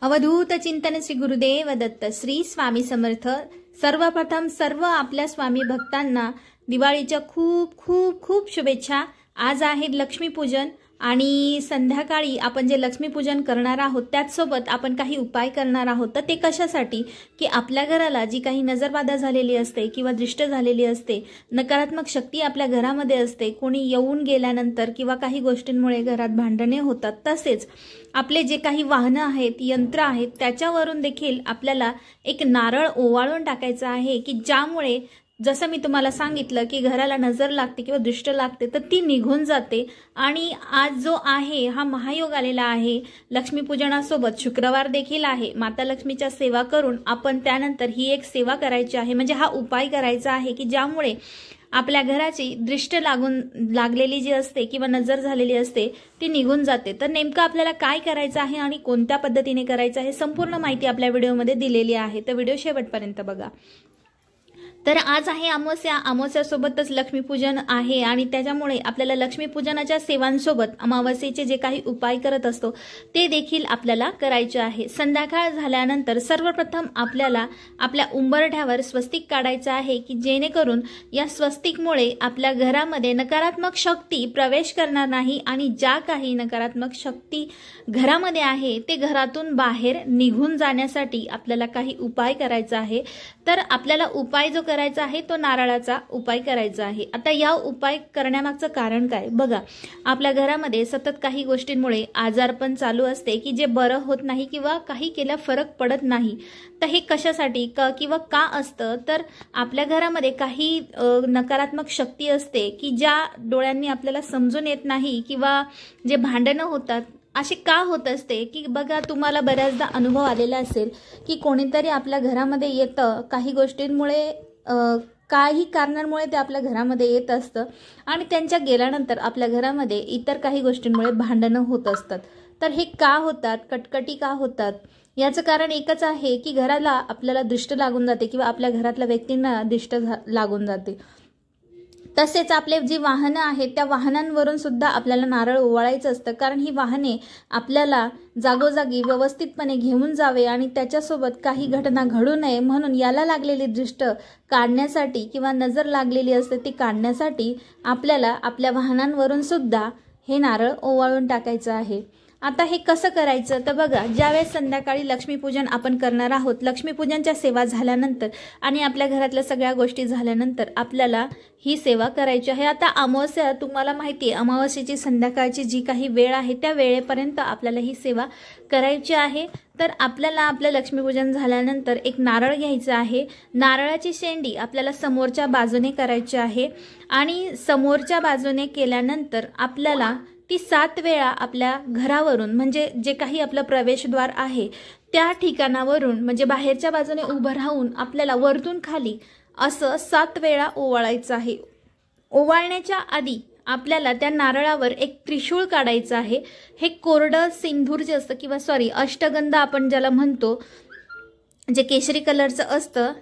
अवधूत चिंतन श्री गुरुदेव दत्त श्री स्वामी समर्थ। सर्वप्रथम सर्व आपल्या स्वामी भक्तांना दिवाळीच्या खूप खूप खूप शुभेच्छा। आज आहे लक्ष्मीपूजन आणि संध्याकाळी आपण जे लक्ष्मीपूजन करणार आहोत त्याचसोबत आपण काही उपाय करणार आहोत। तर ते कशासाठी की आपल्या घराला जी काही नजरबाधा झालेली असते किंवा दृष्ट झालेली असते, नकारात्मक शक्ती आपल्या घरामध्ये असते, कोणी येऊन गेल्यानंतर किंवा काही गोष्टींमुळे घरात भांडणे होतात, तसेच आपले जे काही वाहनं आहेत, यंत्र आहेत, त्याच्यावरून देखील आपल्याला एक नारळ ओवाळून टाकायचा आहे की ज्यामुळे जसं मी तुम्हाला सांगितलं की घराला नजर लागते किंवा दृष्ट लागते तर ती निघून जाते। आणि आज जो आहे हा महायोग आलेला आहे, लक्ष्मीपूजनासोबत शुक्रवार देखील आहे। माता लक्ष्मीच्या सेवा करून आपण त्यानंतर ही एक सेवा करायची आहे, म्हणजे हा उपाय करायचा आहे की ज्यामुळे आपल्या घराची दृष्ट लागलेली जी असते किंवा नजर झालेली असते ती निघून जाते। तर नेमकं आपल्याला काय करायचं आहे आणि कोणत्या पद्धतीने करायचं आहे संपूर्ण माहिती आपल्या व्हिडिओमध्ये दिलेली आहे, तर व्हिडिओ शेवटपर्यंत बघा। तर आज आहे अमावस्या, अमावस्यासोबतच लक्ष्मीपूजन आहे आणि त्याच्यामुळे आपल्याला लक्ष्मीपूजनाच्या सेवांसोबत अमावस्येचे जे काही उपाय करत असतो ते देखील आपल्याला करायचे आहे। संध्याकाळ झाल्यानंतर सर्वप्रथम आपल्याला आपल्या उंबरठ्यावर स्वस्तिक काढायचं आहे की जेणेकरून या स्वस्तिकमुळे आपल्या घरामध्ये नकारात्मक शक्ती प्रवेश करणार नाही आणि ज्या काही नकारात्मक शक्ती घरामध्ये आहे ते घरातून बाहेर निघून जाण्यासाठी आपल्याला काही उपाय करायचा आहे। तर आपल्याला उपाय जो करायचा आहे तो नारळाचा उपाय करायचा आहे। आता या उपाय करण्यामागचं कारण काय बघा, आपल्या घरामध्ये सतत काही गोष्टींमुळे आजारपण चालू असते की जे बरं होत नाही किंवा काही केल्या फरक पडत नाही। तर हे कशासाठी किंवा का असतं, तर आपल्या घरामध्ये काही नकारात्मक शक्ती असते की ज्या डोळ्यांनी आपल्याला समजून येत नाही किंवा जे भांडणं होतात असे का होत असते की बघा, तुम्हाला बऱ्याचदा अनुभव आलेला असेल की कोणीतरी आपल्या घरामध्ये येतं, काही गोष्टींमुळे काही कारणांमुळे ते आपल्या घरामध्ये येत असतं आणि त्यांच्या गेल्यानंतर आपल्या घरामध्ये इतर काही गोष्टींमुळे भांडणं होत असतात। तर हे का होतात, कटकटी का होतात, याचं कारण एकच आहे की घराला आपल्याला दृष्ट लागून जाते किंवा आपल्या घरातल्या व्यक्तींना दृष्ट लागून जाते। तसेच आपले जी वाहनं आहेत त्या वाहनांवरून सुद्धा आपल्याला नारळ ओवाळायचं असतं, कारण ही वाहने आपल्याला जागोजागी व्यवस्थितपणे घेऊन जावे आणि त्याच्यासोबत काही घटना घडू नये म्हणून याला लागलेली दृष्ट काढण्यासाठी किंवा नजर लागलेली असते ती काढण्यासाठी आपल्याला आपल्या वाहनांवरून सुद्धा हे नारळ ओवाळून टाकायचं आहे। आता हे कसं करायचं तर बघा, ज्यावेळेस संध्याकाळी लक्ष्मीपूजन आपण करणार आहोत, लक्ष्मीपूजनच्या सेवा झाल्यानंतर आणि आपल्या घरातल्या सगळ्या गोष्टी झाल्यानंतर आपल्याला ही सेवा करायची आहे। आता अमावस्या तुम्हाला माहिती आहे, अमावस्येची संध्याकाळची जी काही वेळ आहे त्या वेळेपर्यंत आपल्याला ही सेवा करायची आहे। तर आपल्याला आपलं लक्ष्मीपूजन झाल्यानंतर एक नारळ घ्यायचं आहे। नारळाची शेंडी आपल्याला समोरच्या बाजूने करायची आहे आणि समोरच्या बाजूने केल्यानंतर आपल्याला ती 7 वेळा आपल्या घरावरून, म्हणजे जे काही आपलं प्रवेशद्वार आहे त्या ठिकाणावरून, म्हणजे बाहेरच्या बाजूने उभं राहून आपल्याला वरतून खाली असं 7 वेळा ओवाळायचं आहे। ओवाळण्याच्या आधी आपल्याला त्या नारळावर एक त्रिशूळ काढायचं आहे। हे कोरडं सिंदूर जे असतं किंवा अष्टगंध आपण ज्याला म्हणतो, जे केशरी कलरचं असतं,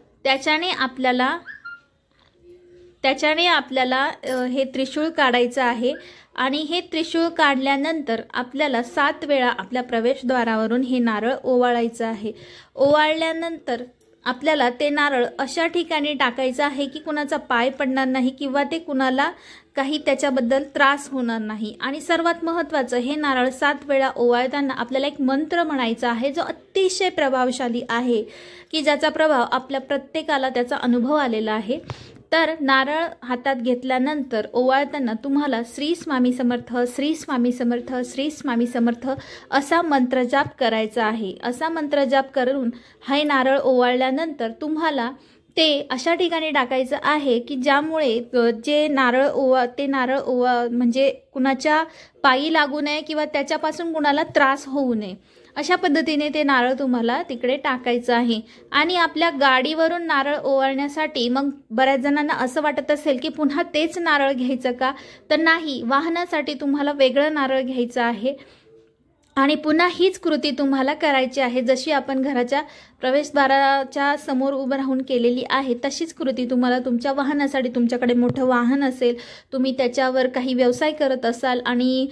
त्याच्याने आपल्याला हे त्रिशूळ काढायचं आहे आणि हे त्रिशूळ काढल्यानंतर आपल्याला 7 वेळा आपल्या प्रवेशद्वारावरून हे नारळ ओवाळायचं आहे। ओवाळल्यानंतर आपल्याला ते नारळ अशा ठिकाणी टाकायचं आहे की कुणाचा पाय पडणार नाही किंवा ते कुणाला काही त्याच्याबद्दल त्रास होणार नाही। आणि सर्वात महत्त्वाचं, हे नारळ 7 वेळा ओवाळताना आपल्याला एक मंत्र म्हणायचा आहे जो अतिशय प्रभावशाली आहे की ज्याचा प्रभाव आपल्या प्रत्येकाला त्याचा अनुभव आलेला आहे। तर नारळ हातात घेतल्यानंतर ओवाळताना तुम्हाला श्री स्वामी समर्थ, श्री स्वामी समर्थ, श्री स्वामी समर्थ असा मंत्रजाप करायचा आहे। असा मंत्रजाप करून हे नारळ ओवाळल्यानंतर तुम्हाला ते अशा ठिकाणी टाकायचं आहे की ज्यामुळे जे नारळ म्हणजे कुणाच्या पायी लागू नये किंवा त्याच्यापासून कुणाला त्रास होऊ नये, अशा पद्धतीने ते नारळ तुम्हाला तिकडे टाकायचं आहे। आणि आपल्या गाडीवरून नारळ ओवाळण्यासाठी मग बऱ्याच जणांना असं वाटत असेल की पुन्हा तेच नारळ घ्यायचं का, तर नाही, वाहनासाठी तुम्हाला वेगळं नारळ घ्यायचं आहे। आणि पुन्हा हीच कृती तुम्हाला करायची आहे. जशी आपण घराच्या प्रवेशद्वाराच्या समोर उभं राहून केलेली आहे तशीच कृती तुम्हाला तुमच्या वाहनासाठी, तुमच्याकडे मोठं वाहन असेल, तुम्ही त्याच्यावर काही व्यवसाय करत असाल आणि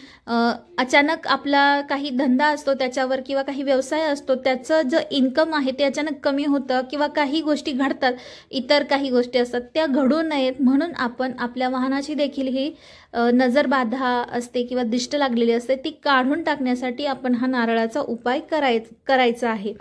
अचानक आपला काही धंदा असतो त्याच्यावर किंवा काही व्यवसाय असतो, त्याचं जे इन्कम आहे ते अचानक कमी होतं किंवा काही गोष्टी घडतात, इतर काही गोष्टी असतात त्या घडू नयेत म्हणून आपण आपल्या वाहनाची देखील ही नजरबाधा असते किंवा दिष्ट लागलेली असते ती काढून टाकण्यासाठी आपण हा नारळाचा उपाय करायचा आहे.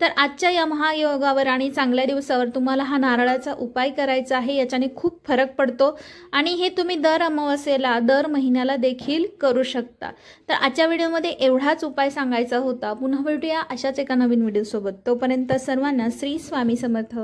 तर आजच्या या महायोगावर आणि चांगल्या दिवसावर तुम्हाला हा नारळाचा उपाय करायचा आहे. याच्याने खूप फरक पडतो आणि हे तुम्ही दर अमावस्येला, दर महिन्याला देखील करू शकता. तर आजच्या व्हिडिओमध्ये एवढाच उपाय सांगायचा होता. पुन्हा भेटूया अशाच एका नवीन व्हिडिओसोबत. तोपर्यंत सर्वांना श्री स्वामी समर्थ.